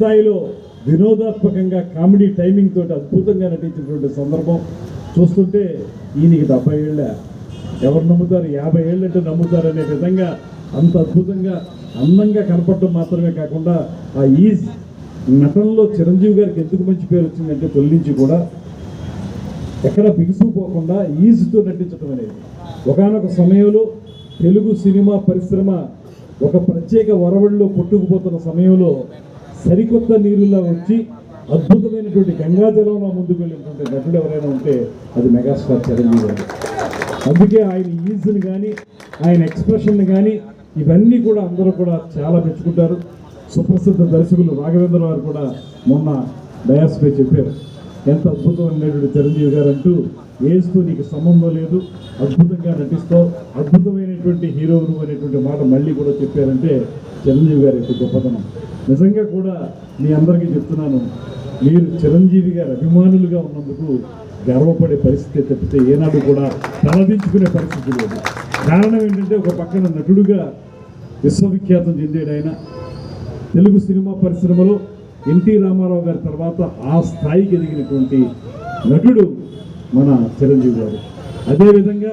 స్థాయిలో వినోదాత్మకంగా comedy timing తోటి అద్భుతంగా నటించినటువంటి సందర్భం చూస్తుంటే ఈయనకి 70 ఏళ్ళ, ఎవరు నమ్ముతారు, 50 ఏళ్ళు అంటే నమ్ముతారు అనే విధంగా అంత అద్భుతంగా అందంగా కనపడటం మాత్రమే కాకుండా ఆ ఈజ్ నటనలో చిరంజీవి గారికి ఎందుకు మంచి పేరు వచ్చిందంటే తొలి నుంచి కూడా ఎక్కడ బిగుసుకుపోకుండా ఈజ్తో నటించడం అనేది. ఒకానొక సమయంలో తెలుగు సినిమా పరిశ్రమ ఒక ప్రత్యేక వరవడిలో కొట్టుకుపోతున్న సమయంలో సరికొత్త నీరులా వచ్చి అద్భుతమైనటువంటి గంగాజలంలో ముందుకు వెళ్ళినటువంటి నటుడు ఎవరైనా ఉంటే అది మెగాస్టార్ చిరంజీవి గారు. అందుకే ఆయన ఈజ్ని కానీ ఆయన ఎక్స్ప్రెషన్ని కానీ ఇవన్నీ కూడా అందరూ కూడా చాలా మెచ్చుకుంటారు. సుప్రసిద్ధ దర్శకులు రాఘవేంద్ర వారు కూడా మొన్న డయాస్పై చెప్పారు, ఎంత అద్భుతమైనటువంటి చిరంజీవి గారు అంటూ, ఏజ్తో నీకు సంబంధం లేదు, అద్భుతంగా నటిస్తావు, అద్భుతమైనటువంటి హీరోలు అనేటువంటి మాట మళ్ళీ కూడా చెప్పారంటే చిరంజీవి గారి యొక్క గొప్పతనం. నిజంగా కూడా మీ అందరికీ చెప్తున్నాను, మీరు చిరంజీవి గారి అభిమానులుగా ఉన్నందుకు గర్వపడే పరిస్థితి తప్పితే ఏనాడు కూడా తలదించుకునే పరిస్థితి లేదు. కారణం ఏంటంటే ఒక పక్కన నటుడుగా విశ్వవిఖ్యాతం చెందాడు ఆయన. తెలుగు సినిమా పరిశ్రమలో ఎన్టీ రామారావు గారి తర్వాత ఆ స్థాయికి ఎదిగినటువంటి నటుడు మన చిరంజీవి గారు. అదేవిధంగా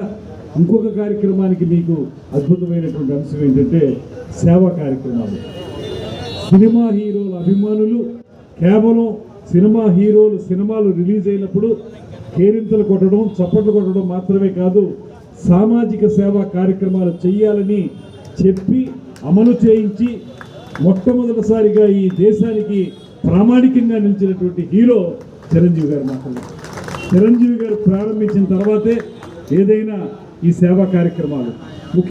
ఇంకొక కార్యక్రమానికి మీకు అద్భుతమైనటువంటి అంశం ఏంటంటే సేవా కార్యక్రమాలు. సినిమా హీరోల అభిమానులు కేవలం సినిమా హీరోలు సినిమాలు రిలీజ్ అయినప్పుడు కేరింతలు కొట్టడం, చప్పట్లు కొట్టడం మాత్రమే కాదు, సామాజిక సేవా కార్యక్రమాలు చేయాలని చెప్పి అమలు చేయించి మొట్టమొదటిసారిగా ఈ దేశానికి ప్రామాణికంగా నిలిచినటువంటి హీరో చిరంజీవి గారు మాత్రమే. చిరంజీవి గారు ప్రారంభించిన తర్వాతే ఏదైనా ఈ సేవా కార్యక్రమాలు